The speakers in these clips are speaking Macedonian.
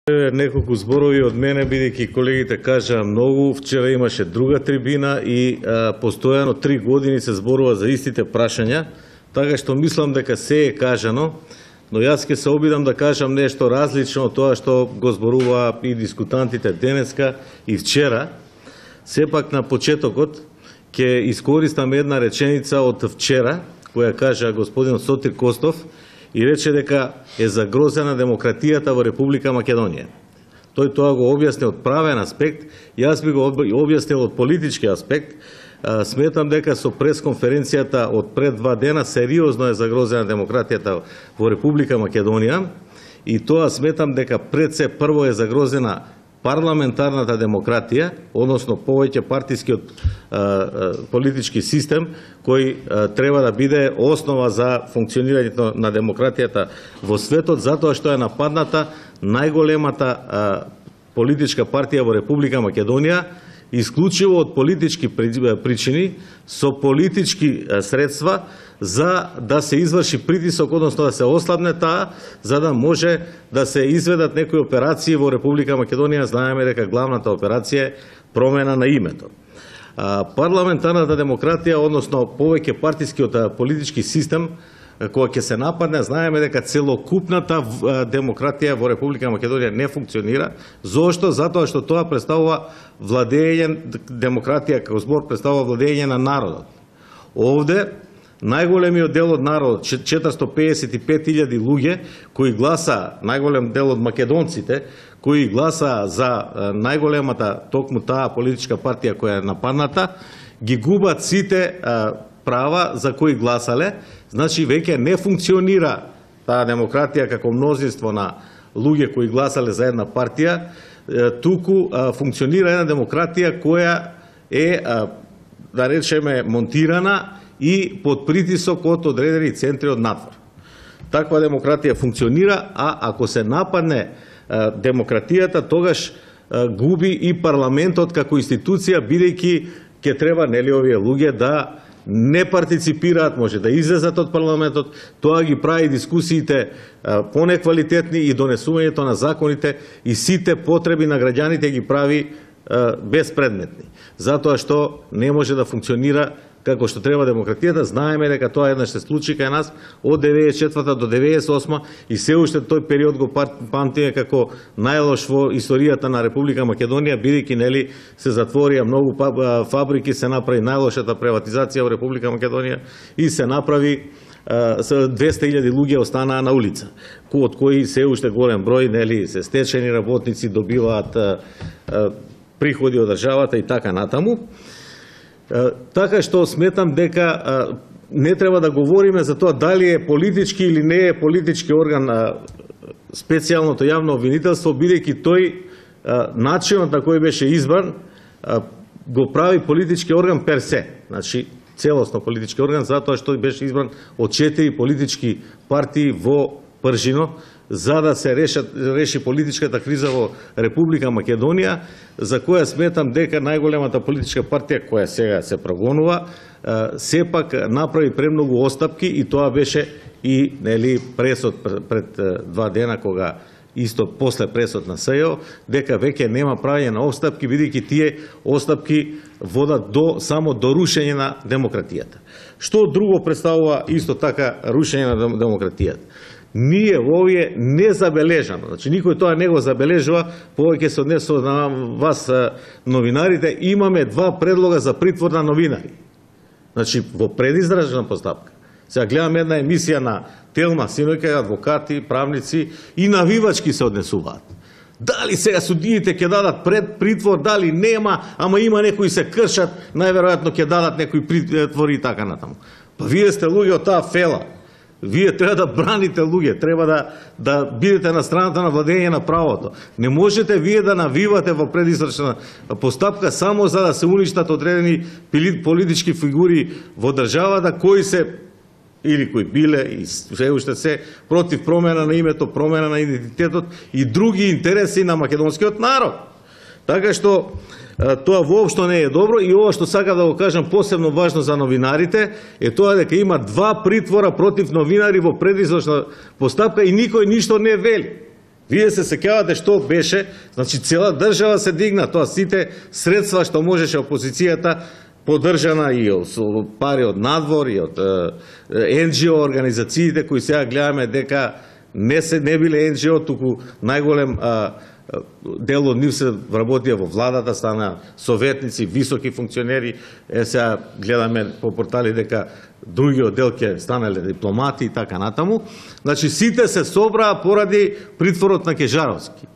Неколку зборови од мене, бидејќи колегите кажаа многу. Вчера имаше друга трибина и постојано 3 години се зборува за истите прашања, така што мислам дека се е кажано, но јас ќе се обидам да кажам нешто различно од тоа што го зборуваа и дискутантите денеска и вчера. Сепак на почетокот ќе искористам една реченица од вчера, која кажа господин Сотир Костов, и рече дека е загрозена демократијата во Република Македонија. Тој тоа го објасни од правен аспект, јас би го објаснил од политички аспект. Сметам дека со пресконференцијата од пред 2 дена сериозно е загрозена демократијата во Република Македонија и тоа сметам дека пред се прво е загрозена парламентарната демократија, односно повеќе партискиот политички систем, кој треба да биде основа за функционирањето на демократијата во светот, затоа што е нападната најголемата политичка партија во Република Македонија, исклучиво од политички причини, со политички средства, за да се изврши притисок, односно да се ослабне таа, за да може да се изведат некои операции во Република Македонија. Знаеме дека главната операција е промена на името. Парламентарната демократија, односно повеќе партискиот политички систем, кога ќе се нападне, знаеме дека целокупната демократија во Република Македонија не функционира. Зошто? Затоа што тоа представува владење, демократија како збор представува владење на народот. Овде најголемиот дел од народот, 455.000 луѓе, кои гласа, најголем дел од македонците, кои гласа за најголемата токму таа политичка партија која е нападната, ги губат сите права за кои гласале. Значи веќе не функционира таа демократија како мнозинство на луѓе кои гласале за една партија, туку функционира една демократија која е, да речеме, монтирана и под притисок од одредени центри од надвор. Таква демократија функционира, а ако се нападне демократијата, тогаш губи и парламентот како институција, бидејќи ќе треба нели овие луѓе да не партиципираат, може да излезат од парламентот, тоа ги прави дискусиите понеквалитетни и донесувањето на законите и сите потреби на граѓаните ги прави безпредметни. Затоа што не може да функционира како што треба демократијата. Знаеме дека тоа еднаш се случи кај нас од 94 до 98 и се уште тој период го памтиме како најлош во историјата на Република Македонија, бидејќи нели се затворија многу фабрики, се направи најлошата приватизација во Република Македонија и се направи 200.000 луѓе останаа на улица, од кои се уште голем број нели се стечени работници, добиваат приходи од државата и така натаму. Така што сметам дека не треба да говориме за тоа дали е политички или не е политички орган специјалното јавно обвинителство, бидејќи тој начинот на кој беше избран го прави политички орган персе. Значи, целосно политички орган, затоа што беше избран од 4 политички партии во пржино, за да се реши политичката криза во Република Македонија, за која сметам дека најголемата политичка партија, која сега се прогонува, сепак направи премногу остапки и тоа беше и нели пресод пред 2 дена, кога исто после пресод на СЈО, дека веќе нема правење на остапки, бидејќи тие остапки водат само до рушење на демократијата. Што друго представува исто така рушење на демократијата? Ние во овие незабележано, значи никој тоа не го забележува, повеќе се однесува на вас новинарите, имаме 2 предлога за притвор на новинари. Значи во предизрачна постапка. Сега гледаме една емисија на Телма синоќа, адвокати, правници и навивачки се однесуваат. Дали сега судиите ќе дадат притвор, дали нема, ама има некои се кршат, најверојатно ќе дадат некои притвори и така натаму. Па вие сте луѓе од таа фела. Вие треба да браните луѓе, треба да бидете на страната на владење на правото. Не можете вие да навивате во предизрачна постапка само за да се уништат одредени политички фигури во државата кои се или кои биле и се уште се против промена на името, промена на идентитетот и други интереси на македонскиот народ. Така што тоа воопшто не е добро и ова што сакам да го кажам посебно важно за новинарите е тоа дека има 2 притвора против новинари во предизрачна постапка и никој ништо не вели. Вие се сеќавате што беше, значи цела држава се дигна, тоа сите средства што можеше опозицијата поддржана и со пари од надвор и од НГО организациите кои сега гледаме дека не биле НГО, туку најголем дел од нив се вработија во владата, стана советници, високи функционери. Сега гледаме по портали дека други оддел ќе станале дипломати и така натаму. Значи сите се собраа поради притворот на Кежаровски,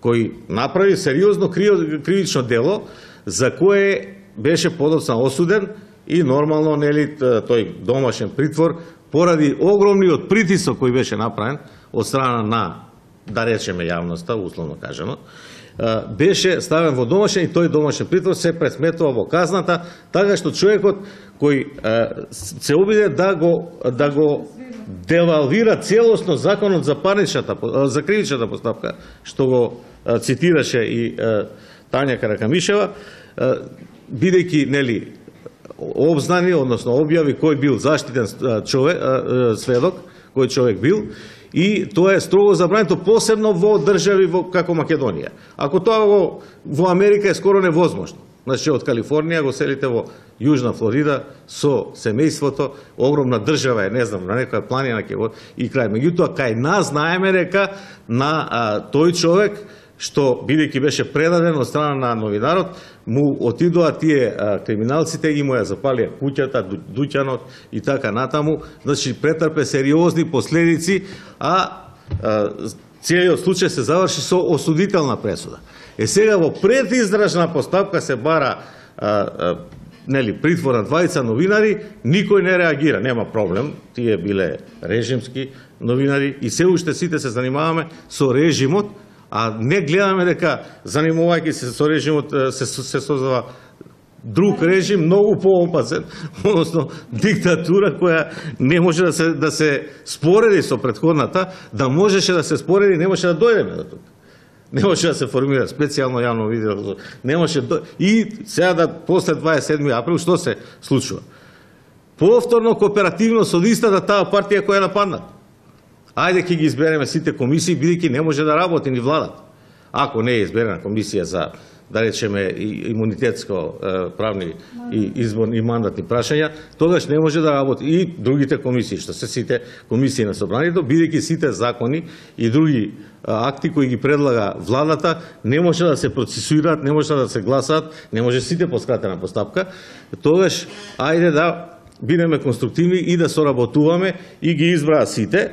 кој направи сериозно кривично дело за кое беше подоцна осуден и нормално нели тој домашен притвор поради огромниот притисок кој беше направен од страна на, да речеме, јавноста, условно кажано, беше ставен во домашен и тој домашен притвор се пресметува во казната, така што човекот кој се обиде да го девалвира целосно законот за за кривичната постапка, што го цитираше и Тања Каракамишева, бидејќи нели обзнани, односно објави кој бил заштитен сведок, кој човек бил, и тоа е строго забрането, посебно во држави како Македонија. Ако тоа во Америка е скоро невозможно. Значи, од Калифорнија го селите во Јужна Флорида со семејството, огромна држава е, не знам, на некоја планина и крај. Меѓутоа, кај нас знаеме дека на тој човек, што бидејќи беше предаден од страна на новинарот, му отидоа тие криминалците и му ја запалија куќата, дуќанот и така натаму. Значи, претрпе сериозни последици, целиот случај се заврши со осудителна пресуда. Сега во предиздржна постапка се бара притвор на двајца новинари, никој не реагира, нема проблем, тие биле режимски новинари и се уште сите се занимаваме со режимот, а не гледаме дека занимувајќи се со режимот се создава друг режим, многу поопасен, односно диктатура која не може да се спореди со претходната, да можеше да се спореди, не може да дојдеме до тука. Не може да се формира специјално јавно видео, не може и сега после 27 април што се случува? Повторно кооперативно со листата таа партија која е нападната. Ајде ќе ги избереме сите комисии, бидејќи не може да работи ни владата. Ако не е изберена комисија за, да речеме, имунитетско правни и изборни и мандатни прашања, тогаш не може да работи и другите комисии, што се сите комисии на собранието, бидејќи сите закони и други акти кои ги предлага владата не може да се процесуираат, не може да се гласаат, не може сите по скратена постапка, тогаш ајде да бидеме конструктивни и да соработуваме и ги избраа сите.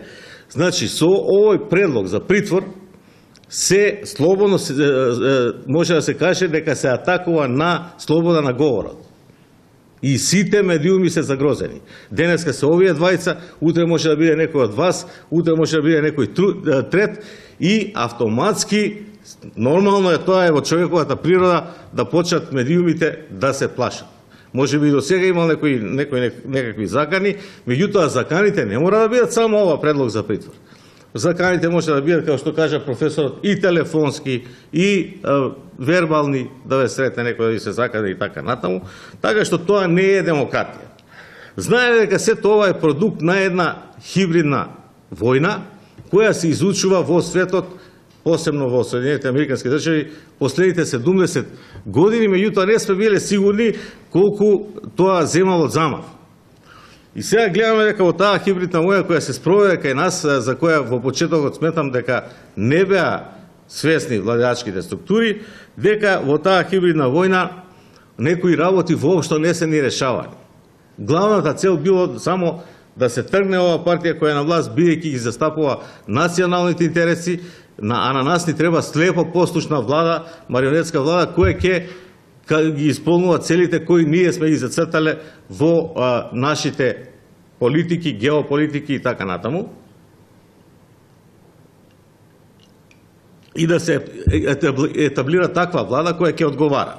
Значи, со овој предлог за притвор се слободно може да се каже дека се атакува на слобода на говорот. И сите медиуми се загрозени. Денеска се овие двајца, утре може да биде некој од вас, утре може да биде некој трет и автоматски, нормално е тоа е во човековата природа да почнат медиумите да се плашат. Може би до сега имал некакви закани, меѓутоа заканите не мора да бидат само ова предлог за притвор. Заканите може да бидат, како што кажа професорот, и телефонски, и вербални, да ве сретне некој да ви се закани и така натаму, така што тоа не е демократија. Знаете дека сето ова е продукт на една хибридна војна, која се изучува во светот, посебно во Соединените Американски држави, последните 70 години, меѓутоа не сме биле сигурни колку тоа земало замав. И сега гледаме дека во таа хибридна војна која се спроведе кај нас, за која во почетокот сметам дека не беа свесни владеачките структури, дека во таа хибридна војна некои работи воопшто не се ни решавани. Главната цел било само да се тргне ова партија која е на власт, бидејќи ги застапува националните интереси, а на нас ни треба слепо послушна влада, марионетска влада, која ќе ги исполнува целите кои ние сме ги зацртале во нашите политики, геополитики и така натаму. И да се етаблира таква влада која ќе одговара.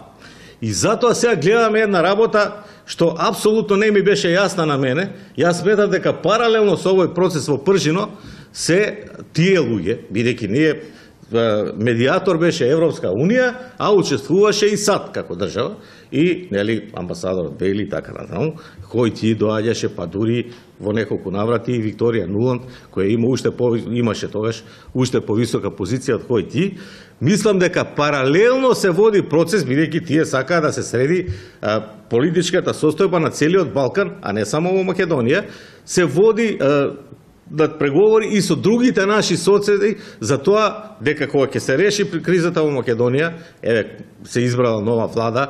И затоа сега гледаме една работа што апсолутно не ми беше јасна на мене. Јас сметам дека паралелно со овој процес во Пржино се тие луѓе, бидејќи ние медиатор беше Европска Унија, а учествуваше и САД како држава и нели амбасадор Дели така натаму, кој ти доаѓаше па дури во неколку наврати и Викторија Нуланд, која имаше тогаш уште повисока позиција од кој ти. Мислам дека паралелно се води процес, бидејќи тие сакаат да се среди политичката состојба на целиот Балкан, а не само во Македонија, се води да преговори и со другите наши соседи за тоа дека кога ќе се реши кризата во Македонија, се избрала нова влада,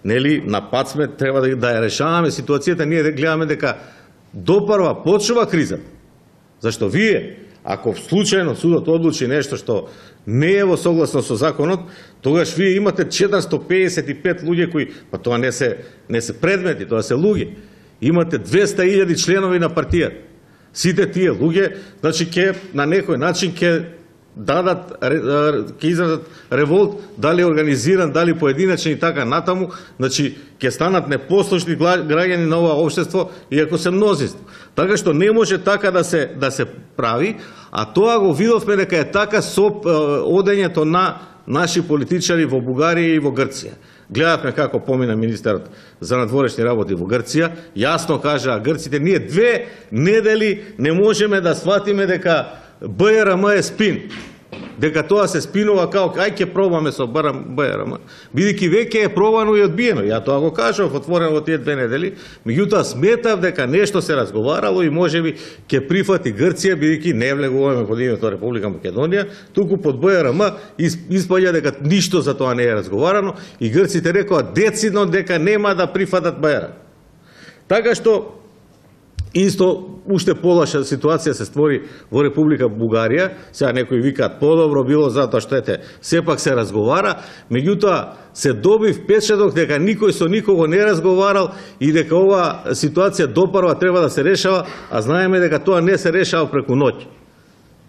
нели на пат сме, треба да ја решаваме ситуацијата, ние да гледаме дека допарва почнува кризата. Зашто вие, ако случајно судот одлучи нешто што не е во согласно со законот, тогаш вие имате 455 луѓе кои, па тоа не се предмети, тоа се луѓе. Имате 200.000 членови на партијата. Сите тие луѓе, значи на некој начин ќе изразат револт, дали организиран, дали поединачен и така натаму, значи ќе станат непослушни граѓани на ова општество, иако се мнозинство. Така што не може така да се прави, а тоа го видовме дека е така со одењето на наши политичари во Бугарија и во Грција. Гледавме како помина министерот за надворешни работи во Грција, јасно кажа грците, ние 2 недели не можеме да сватиме дека БРМ е спин, дека тоа се спинува као ај ќе пробаме со БРМ, бидејќи веќе е пробано и одбиено. Ја тоа го кажав отворено во тие 2 недели, меѓутоа сметав дека нешто се разговарало и можеби ќе прифати Грција, бидејќи не влегуваме под името Република Македонија, туку под БРМ испаѓа дека ништо за тоа не е разговарано и грците рекоа децидно дека нема да прифатат БРМ. Така што исто, уште полоша ситуација се створи во Република Бугарија. Сега некои викаат подобро било затоа што сепак се разговара, меѓутоа се доби впечаток дека никој со никого не разговарал и дека ова ситуација допарва треба да се решава, а знаеме дека тоа не се решава преку ноќ.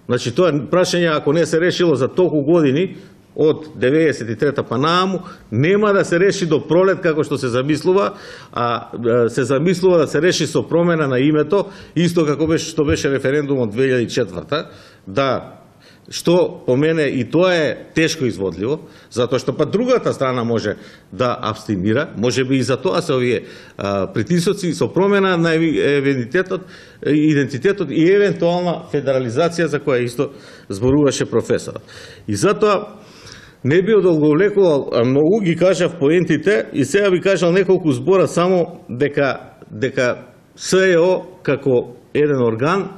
Значи тоа прашање ако не се решило за толку години, од 93-та па нааму, нема да се реши до пролет како што се замислува, а се замислува да се реши со промена на името, исто како што беше референдумот 2004-та, што по мене и тоа е тешко изводливо, затоа што па другата страна може да абстинира, можеби и за тоа се овие притисоци со промена на идентитетот и евентуална федерализација за која исто зборуваше професорот. И затоа не би одолговлекувал многу, ги кажав поентите и сега би кажал неколку збора само дека СЕО како еден орган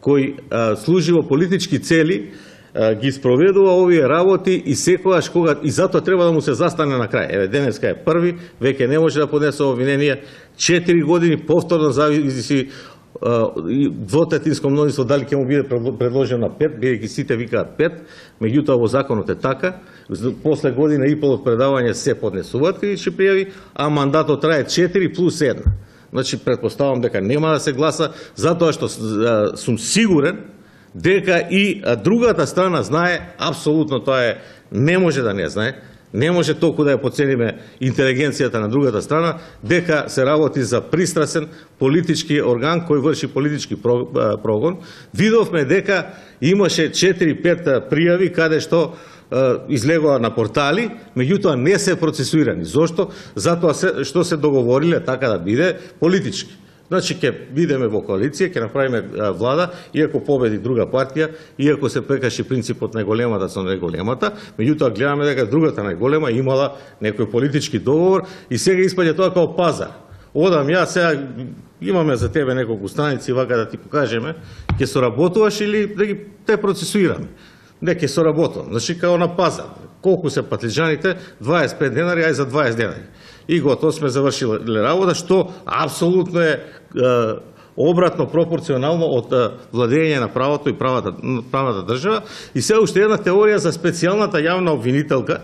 кој служи во политички цели ги спроведува овие работи и секогаш кога и затоа треба да му се застане на крај. Денеска е први, веќе не може да поднесе обвинение, 4 години повторно зависи двотретинско мнозинство дали ќе му биде предложено на 5, бидејќи сите викаат 5, меѓутоа во законот е така. После година и пол од предавање се поднесуваат критични пријави, а мандатот трае 4 плюс 1. Значи претпоставам дека нема да се гласа, затоа што сум сигурен дека и другата страна знае, апсолутно тоа не може да не знае, не може толку да ја поцениме интелигенцијата на другата страна, дека се работи за пристрасен политички орган кој врши политички прогон. Видовме дека имаше 4-5 пријави каде што излегува на портали, меѓутоа не се процесуирани. Зошто? Затоа што се договориле така да биде политички. Значи, ќе бидеме во коалиција, ќе направиме влада, иако победи друга партија, иако се прекаши принципот најголемата со најголемата, меѓутоа гледаме дека другата најголема имала некој политички договор и сега испаѓа тоа како пазар. Одам ја, сега имаме за тебе неколку страници, вака да ти покажеме, ќе соработуваш или да ги те процесуираме. Не, ќе соработувам. Значи, како на пазар. Колку се патлиџаните? 25 денари, ај за 20 денари. И готово сме завршили работа, што апсолутно е обратно пропорционално од владење на правото и правната држава. И сега уште една теорија за специјалната јавна обвинителка.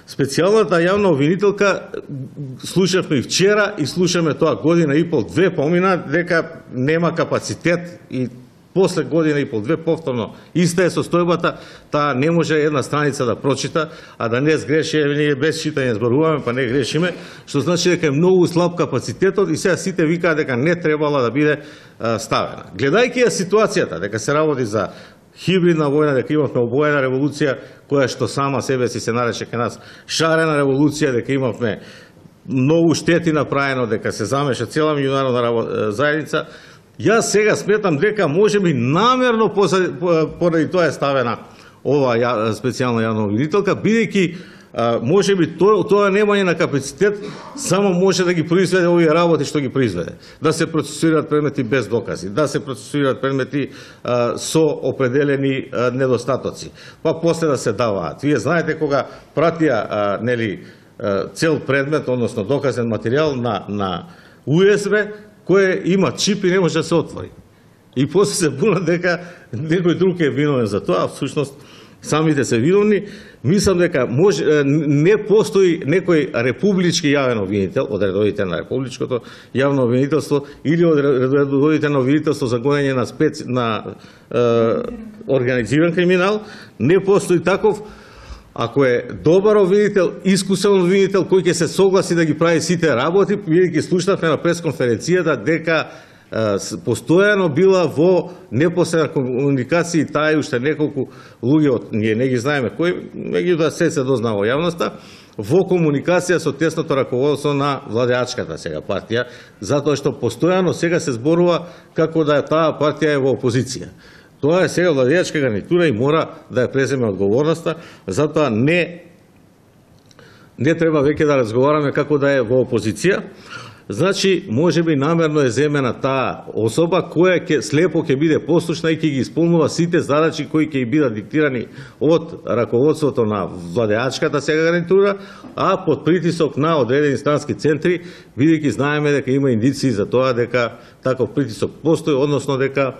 Специјалната јавна обвинителка слушавме и вчера и слушаме тоа година и пол, 2 помина дека нема капацитет и после година и пол, 2 повторно иста е состојбата, таа не може една страница да прочита, а да не сгреши, ние без читање зборуваме, па не грешиме, што значи дека е многу слаб капацитетот и сега сите викаат дека не требала да биде ставена. Гледајќи ја ситуацијата, дека се работи за хибридна војна, дека имавме обоена револуција, која што сама себе си се нарече кај нас шарена револуција, дека имавме многу штети направено, дека се замеша цела меѓународна заедница. Јас сега сметам дека можеби намерно поради тоа е ставена ова специјална јавна обвинителка, бидејќи можеби тоа немање на капацитет само може да ги произведе овие работи што ги произведе. Да се процесуираат предмети без докази, да се процесуираат предмети со определени недостатоци, па после да се даваат. Вие знаете кога пратија нели цел предмет, односно доказен материјал на USB, кој има чип и не може да се отвори. И после се бунат дека некој друг е виновен за тоа, всушност самите се виновни. Мислам дека не постои некој републички јавен обвинител од редовите на републичкото јавно обвинителство или од редовите на обвинителство за гонење на организиран криминал. Не постои таков. Ако е добар обвинител, искусен обвинител кој ќе се согласи да ги прави сите работи, бидејќи слушнавме на пресконференцијата дека постојано била во непосредна комуникација, и таа и уште неколку луѓе, ние не ги знаеме кои, меѓутоа се дознава во јавноста, во комуникација со тесното раководство на владеачката сега партија, затоа што постојано сега се зборува како да таа партија е во опозиција. Тоа е сега владеачка гарнитура и мора да ја преземе одговорноста, затоа не треба веќе да разговараме како да е во опозиција. Значи, можеби намерно е земена таа особа која слепо ќе биде послушна и ќе ги исполнува сите задачи кои ќе бидат диктирани од раководството на владеачката сега гарнитура, а под притисок на одредени странски центри, бидејќи знаеме дека има индиции за тоа дека таков притисок постои, односно дека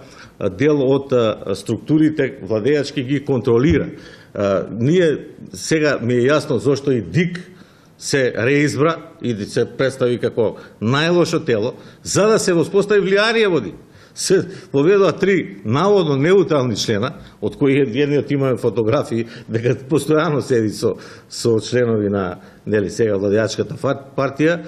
дел од структурите владеачки ги контролира. Ние сега ми е јасно зошто и ДИК се реизбра и се представи како најлошо тело, за да се воспостави влијание во ДИК. Се поведува 3 наводно неутрални члена, од кои едниот имаме фотографии, дека постојано седи со членови на нели сега владеачката партија,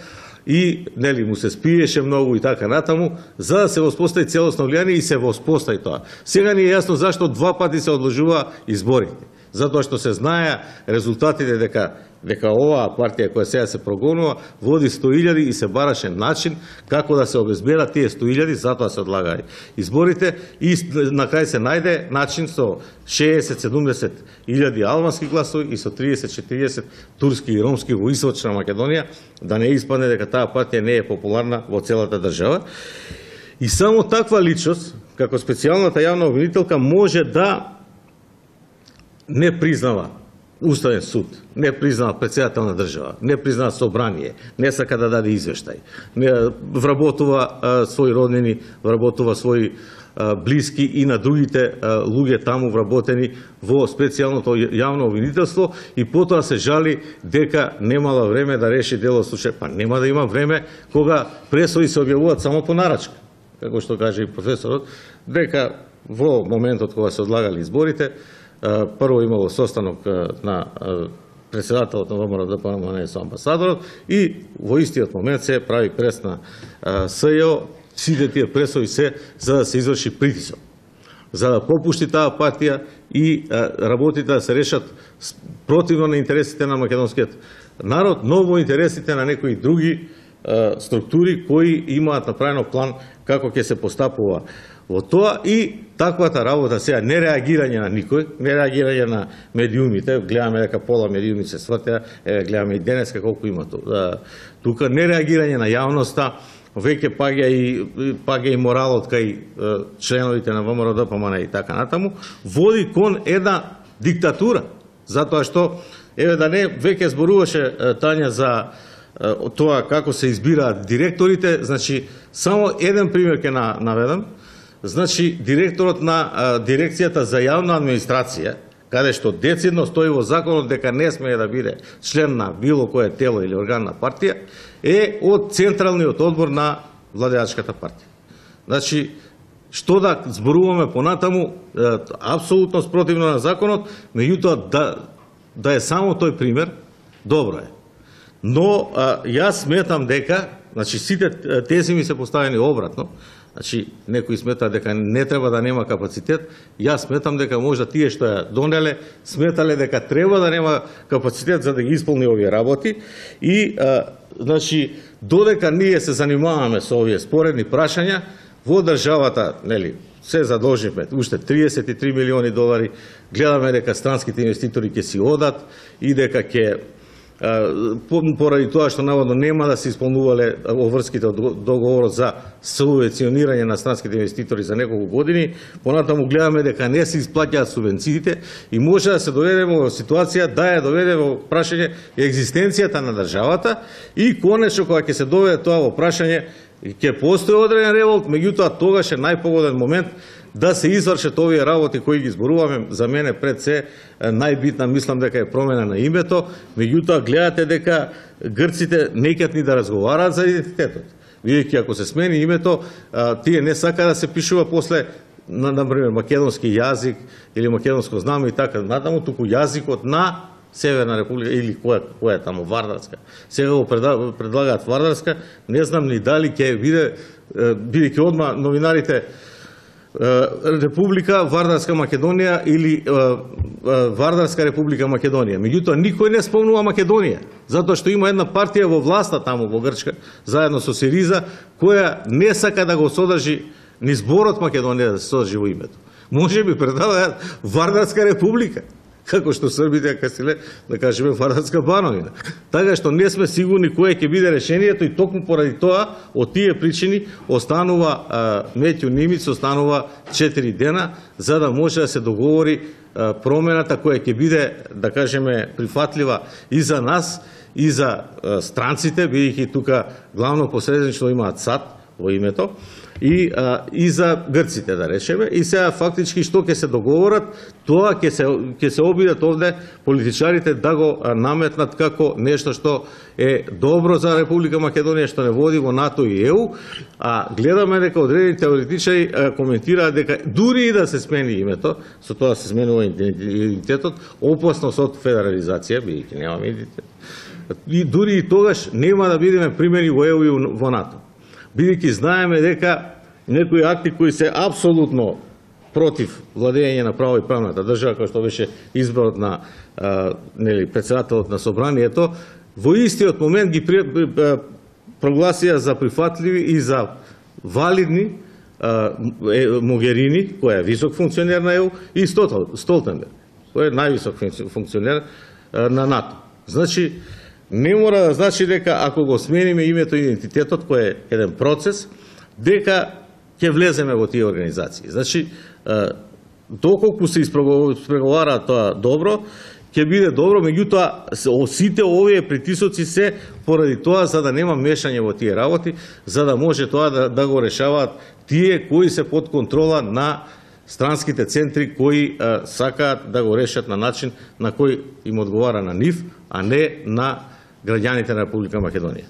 и нели му се спиеше многу и така натаму, за да се воспостави целосно влијание, и се воспостави тоа. Сега ни е јасно зашто 2 пати се одложува изборите. Затоа што се знае резултатите дека оваа партија која сега се прогонува води 100.000 и се бараше начин како да се обезбедат тие 100.000, затоа се одлагаат изборите и на крај се најде начин со 60-70.000 албански гласови и со 30-40 турски и ромски во Источна Македонија, да не испадне дека таа партија не е популарна во целата држава. И само таква личност, како специјалната јавна обвинителка, може да не признава Уставен суд, не признава председател на држава, не признава собрание, не сака да даде извештај, не вработува своји роднини, вработува своји блиски и на другите луѓе таму вработени во специјалното јавно обвинителство, и потоа се жали дека немала време да реши дело случај. Па нема да има време кога пресуди се објавуваат само по нарачка, како што каже и професорот, дека во моментот кога се одлагали изборите, прво имало состанок на председателот на ВМРО-ДПМНЕ со амбасадорот, и во истиот момент се прави прес на СЈО, сите тие пресови се за да се изврши притисок, за да попушти таа партија и работите да се решат противно на интересите на македонскиот народ, но во интересите на некои други структури кои имаат направено план како ќе се постапува во тоа. И таквата работа сега, не реагирање на никој, не реагирање на медиумите, гледаме дека пола медиуми се свртеа, гледаме и денеска колку има тука, не реагирање на јавноста, веќе паѓа и моралот кај членовите на ВМРО-ДПМНЕ и така натаму, води кон една диктатура, затоа што, да не, веќе зборуваше Тања за тоа како се избираат директорите. Значи, само еден пример ќе наведам. Значи, директорот на дирекцијата за јавна администрација, каде што децидно стои во законот дека не смее да биде член на било кое тело или орган на партија, е од Централниот одбор на владеачката партија. Значи, што да зборуваме понатаму, апсолутно спротивно на законот, меѓутоа да е само тој пример, добро е. Но јас сметам дека, значи, сите тези ми се поставени обратно, Значи, некои сметаат дека не треба да нема капацитет, јас сметам дека можда тие што ја донеле, сметале дека треба да нема капацитет за да ги исполни овие работи и, значи, додека ние се занимаваме со овие споредни прашања, во државата, нели, се задолживме уште 33 милиони долари, гледаме дека странските инвеститори ќе си одат и дека ќе поради тоа што наводно нема да се исполнувале обврските договорот за субвенционирање на странските инвеститори за неколку години, понатаму гледаме дека не се исплаќаат субвенциите и може да се доведеме во ситуација да ја доведе во прашање екзистенцијата на државата и конечно кога ќе се доведе тоа во прашање ќе постои одреден револт, меѓутоа тогаш е најпогоден момент да се извршат овие работи кои ги зборуваме. За мене пред се најбитна мислам дека е промена на името, меѓутоа гледате дека грците неќат ни да разговараат за идентитетот. Видејќи ако се смени името, тие не сака да се пишува после например македонски јазик или македонско знаме и така натаму, туку јазикот на Северна република или која е таму Вардарска. Сега го предлагаат Вардарска, не знам ни дали ќе биде, бидејќи одма новинарите Република Вардарска Македонија или Вардарска Република Македонија. Меѓутоа никој не спомнува Македонија, затоа што има една партија во власта таму во Грчка, заедно со Сириза, која не сака да го содржи ни зборот Македонија да се содржи во името. Може би предлагаат Вардарска Република, како што србите касиле, да кажеме, Вардарска Бановина. Така што не сме сигурни кое ќе биде решението и токму поради тоа, од тие причини, останува Метју Нимиц, останува 4 дена, за да може да се договори промената која ќе биде, да кажеме, прифатлива и за нас, и за странците, бидејќи тука главно посредничество имаат САД во името, и за грците, да речеме, и сега фактички што ќе се договорат, тоа ќе се обидат овде политичарите да го наметнат како нешто што е добро за Република Македонија, што не води во НАТО и ЕУ, а гледаме дека одредени теоретичари коментираат дека дури и да се смени името, со тоа се сменува идентитетот, опасност од федерализација, бидејќи немаме идентитет. И дури и тогаш нема да бидеме примери во ЕУ и во НАТО. Бидејќи знаеме дека некои акти кои се апсолутно против владење на право и правната држава, како што беше изборот на председателот на собранието, во истиот момент ги прогласија за прифатливи и за валидни Могерини, која е висок функционер на ЕУ, и Столтенберг, кој е највисок функционер на НАТО. Значи, не мора да значи дека ако го смениме името и идентитетот, кој е еден процес, дека ќе влеземе во тие организации. Значи, доколку се испреговара тоа добро, ќе биде добро, меѓутоа сите овие притисоци се поради тоа за да нема мешање во тие работи, за да може тоа да го решаваат тие кои се под контрола на странските центри кои сакаат да го решат на начин на кој им одговара на нив, а не на граѓаните на Република Македонија.